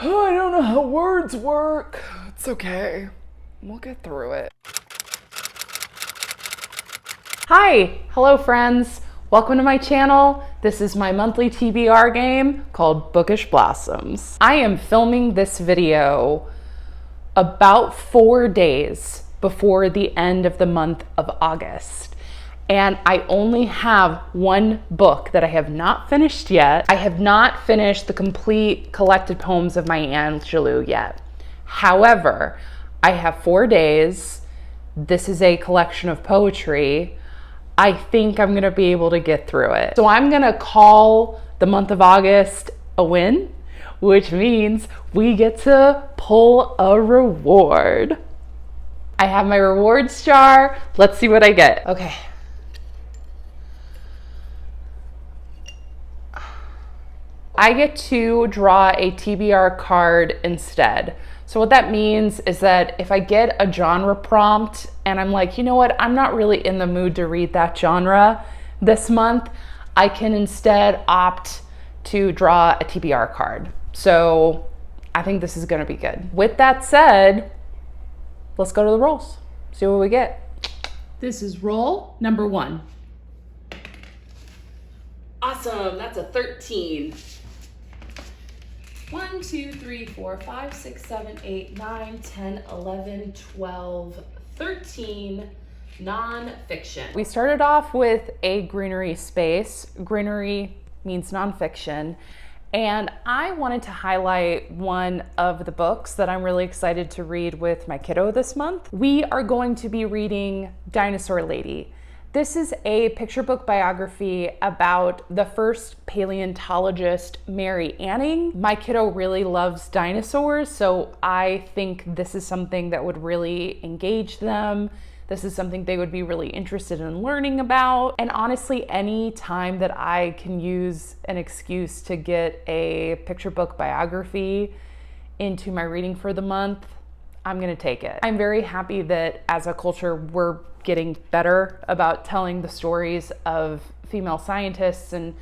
Oh, I don't know how words work. It's okay. We'll get through it. Hi, hello friends. Welcome to my channel. This is my monthly TBR game called Bookish Blossoms. I am filming this video about 4 days before the end of the month of August. And I only have one book that I have not finished yet. I have not finished the complete collected poems of Maya Angelou yet. However, I have 4 days. This is a collection of poetry. I think I'm gonna be able to get through it. So I'm gonna call the month of August a win, which means we get to pull a reward. I have my rewards jar. Let's see what I get. Okay. I get to draw a TBR card instead. So what that means is that if I get a genre prompt and I'm like, you know what, I'm not really in the mood to read that genre this month, I can instead opt to draw a TBR card. So I think this is gonna be good. With that said, let's go to the rolls, see what we get. This is roll number 1. Awesome, that's a 13. 1, 2, 3, 4, 5, 6, 7, 8, 9, 10, 11, 12, 13 nonfiction. We started off with a greenery space. Greenery means nonfiction. And I wanted to highlight one of the books that I'm really excited to read with my kiddo this month. We are going to be reading Dinosaur Lady. This is a picture book biography about the first paleontologist, Mary Anning. My kiddo really loves dinosaurs, so I think this is something that would really engage them. This is something they would be really interested in learning about. And honestly, any time that I can use an excuse to get a picture book biography into my reading for the month, I'm gonna take it. I'm very happy that as a culture, we're getting better about telling the stories of female scientists and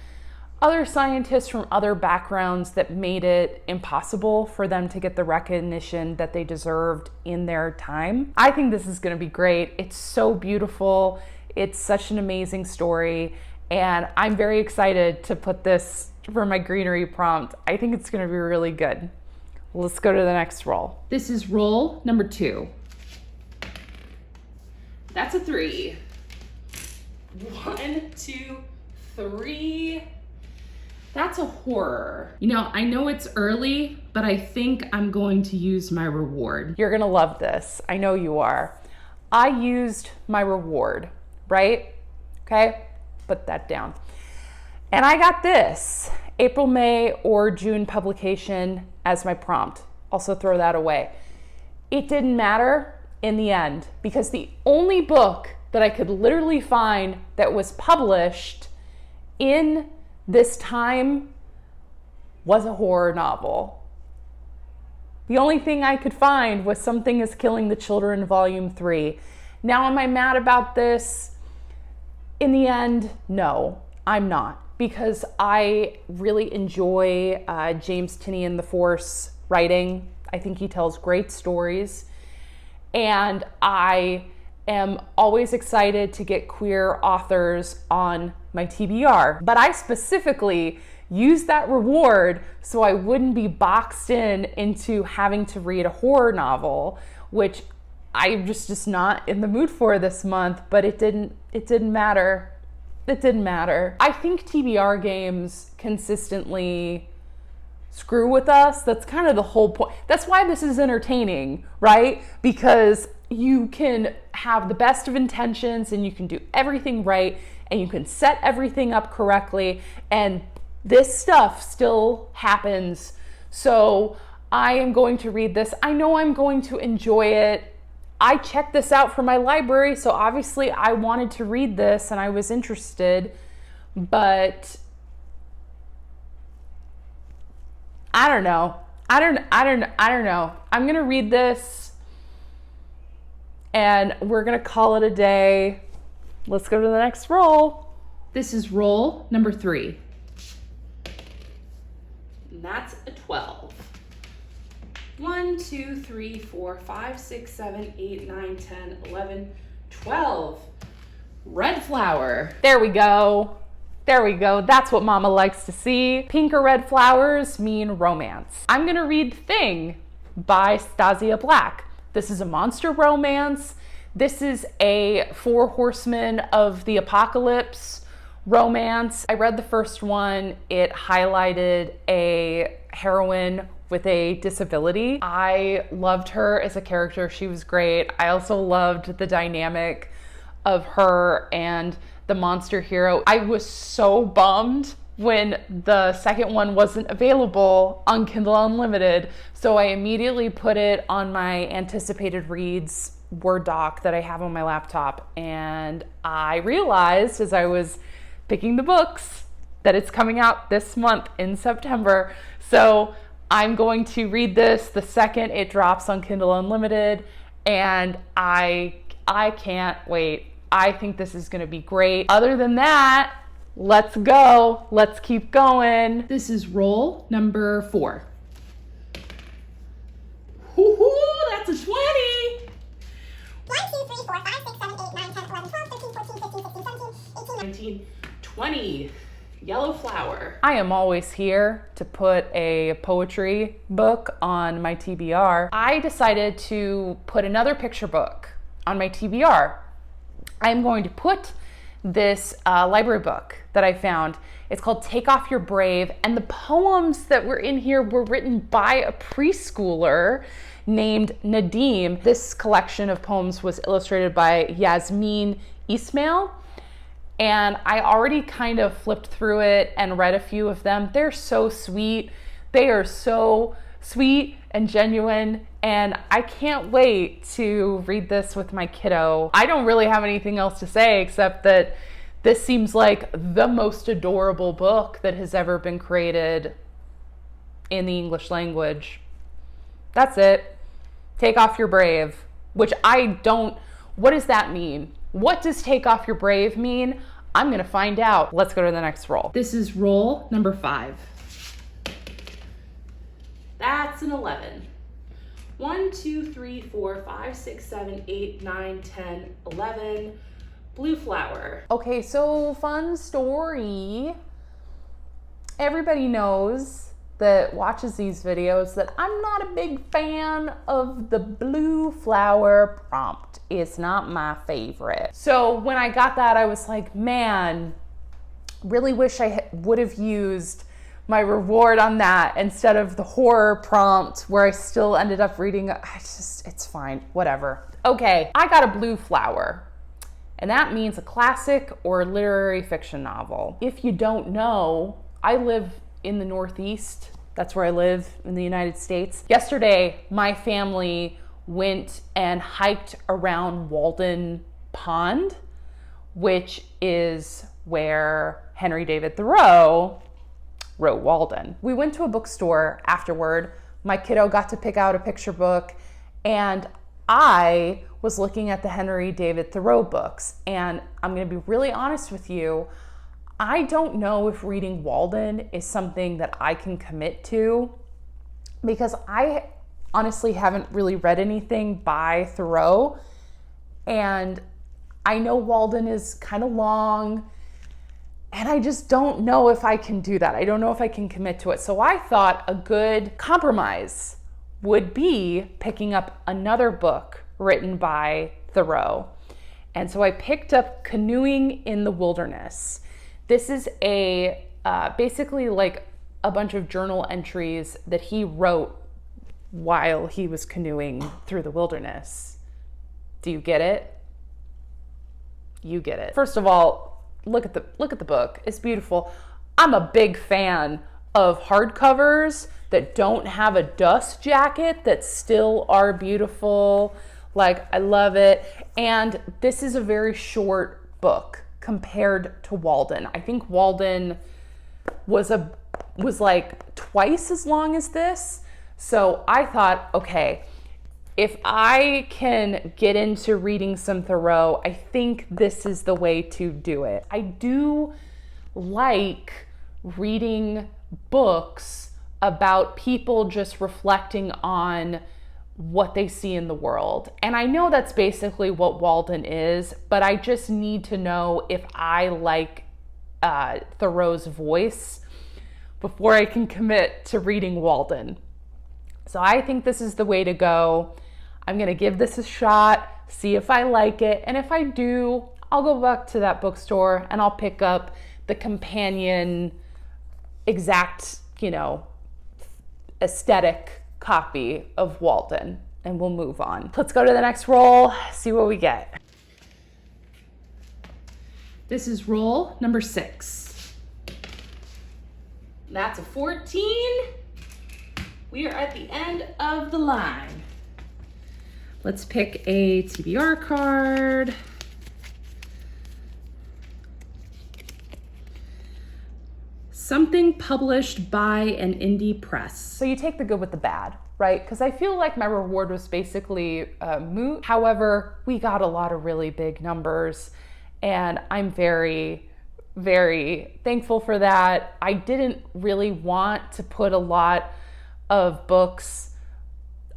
other scientists from other backgrounds that made it impossible for them to get the recognition that they deserved in their time. I think this is gonna be great. It's so beautiful. It's such an amazing story. And I'm very excited to put this for my greenery prompt. I think it's gonna be really good. Let's go to the next roll. This is roll number 2. That's a 3. 1, 2, 3. That's a horror. You know, I know it's early, but I think I'm going to use my reward. You're gonna love this. I know you are. I used my reward, right? Okay, put that down. And I got this, April, May, or June publication as my prompt. Also throw that away. It didn't matter in the end because the only book that I could literally find that was published in this time was a horror novel. The only thing I could find was Something is Killing the Children, Volume 3. Now, am I mad about this? In the end, no, I'm not, because I really enjoy James Tinian the Force writing. I think he tells great stories. And I am always excited to get queer authors on my TBR. But I specifically used that reward so I wouldn't be boxed into having to read a horror novel, which I'm just not in the mood for this month, but it didn't matter. It didn't matter. I think TBR games consistently screw with us. That's kind of the whole point. That's why this is entertaining, right? Because you can have the best of intentions and you can do everything right and you can set everything up correctly, and this stuff still happens. So I am going to read this. I know I'm going to enjoy it. I checked this out from my library, so obviously I wanted to read this and I was interested, but I don't know. I don't know. I'm gonna read this and we're gonna call it a day. Let's go to the next roll. This is roll number 3. And that's a 12. 1, 2, 3, 4, 5, 6, 7, 8, 9, 10, 11, 12. Red flower. There we go. There we go. That's what Mama likes to see. Pink or red flowers mean romance. I'm gonna read Thing by Stasia Black. This is a monster romance. This is a Four Horsemen of the Apocalypse romance. I read the first one. It highlighted a heroine with a disability. I loved her as a character. She was great. I also loved the dynamic of her and the monster hero. I was so bummed when the second one wasn't available on Kindle Unlimited, so I immediately put it on my anticipated reads Word doc that I have on my laptop, and I realized as I was picking the books that it's coming out this month in September. So I'm going to read this the second it drops on Kindle Unlimited, and I can't wait. I think this is going to be great. Other than that, let's go. Let's keep going. This is roll number 4. Woohoo, that's a 20. 1, 2, 3, 4, 5, 6, 7, 8, 9, 10, 11, 12, 13, 14, 15, 16, 17, 18, 19, 20. Yellow flower. I am always here to put a poetry book on my TBR. I decided to put another picture book on my TBR. I'm going to put this library book that I found. It's called Take Off Your Brave, and the poems that were in here were written by a preschooler named Nadim. This collection of poems was illustrated by Yasmin Ismail, and I already kind of flipped through it and read a few of them. They're so sweet. They are so sweet and genuine, and I can't wait to read this with my kiddo. I don't really have anything else to say except that this seems like the most adorable book that has ever been created in the English language. That's it. Take Off Your Brave, which I don't, what does that mean? What does Take Off Your Brave mean? I'm gonna find out. Let's go to the next roll. This is roll number 5. That's an 11. 1, 2, 3, 4, 5, 6, 7, 8, 9, 10, 11. Blue flower. Okay, so fun story. Everybody knows that watches these videos that I'm not a big fan of the blue flower prompt. It's not my favorite. So when I got that, I was like, man, really wish I would have used my reward on that instead of the horror prompt where I still ended up reading. It's fine, whatever. Okay, I got a blue flower, and that means a classic or literary fiction novel. If you don't know, I live in the Northeast. That's where I live in the United States. Yesterday, my family went and hiked around Walden Pond, which is where Henry David Thoreau wrote Walden. We went to a bookstore afterward. My kiddo got to pick out a picture book, and I was looking at the Henry David Thoreau books. And I'm gonna be really honest with you, I don't know if reading Walden is something that I can commit to, because I honestly haven't really read anything by Thoreau. And I know Walden is kind of long, and I just don't know if I can do that. I don't know if I can commit to it. So I thought a good compromise would be picking up another book written by Thoreau. And so I picked up Canoeing in the Wilderness. This is a basically like a bunch of journal entries that he wrote while he was canoeing through the wilderness. Do you get it? You get it. First of all, look at the book. It's beautiful. I'm a big fan of hardcovers that don't have a dust jacket that still are beautiful. Like, I love it. And this is a very short book compared to Walden. I think Walden was like twice as long as this. So I thought, okay, if I can get into reading some Thoreau, I think this is the way to do it. I do like reading books about people just reflecting on what they see in the world. And I know that's basically what Walden is, but I just need to know if I like Thoreau's voice before I can commit to reading Walden. So I think this is the way to go. I'm gonna give this a shot, see if I like it, and if I do, I'll go back to that bookstore and I'll pick up the companion exact, aesthetic copy of Walden, and we'll move on. Let's go to the next roll, see what we get. This is roll number 6. That's a 14. We are at the end of the line. Let's pick a TBR card. Something published by an indie press. So you take the good with the bad, right? Because I feel like my reward was basically moot. However, we got a lot of really big numbers, and I'm very, very thankful for that. I didn't really want to put a lot of books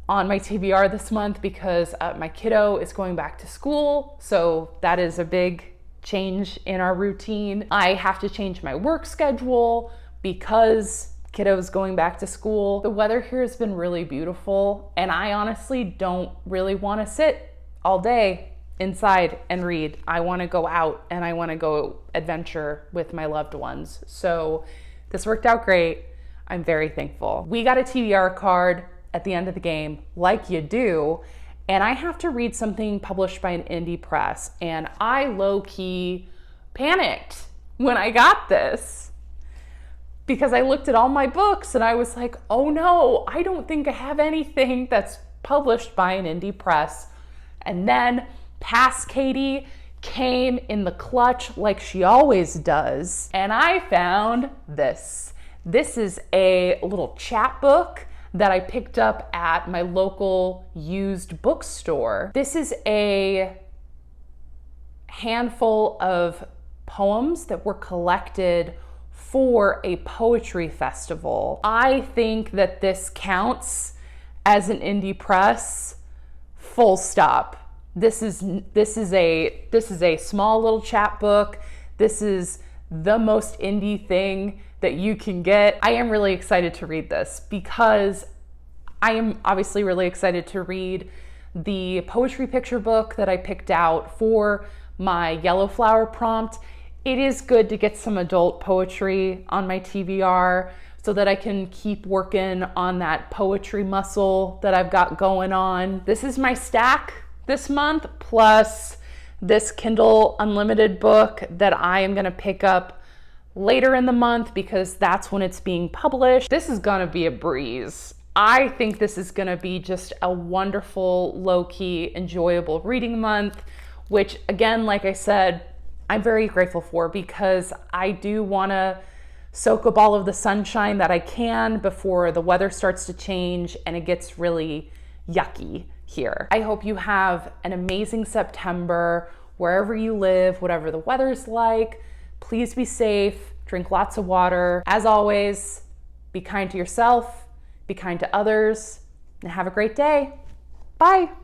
on my TBR this month because my kiddo is going back to school. So that is a big change in our routine. I have to change my work schedule because kiddo's going back to school. The weather here has been really beautiful, and I honestly don't really want to sit all day inside and read. I want to go out and I want to go adventure with my loved ones. So this worked out great. I'm very thankful. We got a TBR card at the end of the game, like you do, and I have to read something published by an indie press, and I low-key panicked when I got this because I looked at all my books and I was like, oh no, I don't think I have anything that's published by an indie press. And then Past Katie came in the clutch like she always does, and I found this. This is a little chapbook that I picked up at my local used bookstore. This is a handful of poems that were collected for a poetry festival. I think that this counts as an indie press, full stop. This is a small little chapbook. This is the most indie thing that you can get. I am really excited to read this because I am obviously really excited to read the poetry picture book that I picked out for my yellow flower prompt. It is good to get some adult poetry on my TBR so that I can keep working on that poetry muscle that I've got going on. This is my stack this month, plus this Kindle Unlimited book that I am gonna pick up later in the month because that's when it's being published. This is gonna be a breeze. I think this is gonna be just a wonderful, low-key, enjoyable reading month, which again, like I said, I'm very grateful for because I do wanna soak up all of the sunshine that I can before the weather starts to change and it gets really yucky here. I hope you have an amazing September wherever you live, whatever the weather's like. Please be safe, drink lots of water. As always, be kind to yourself, be kind to others, and have a great day. Bye.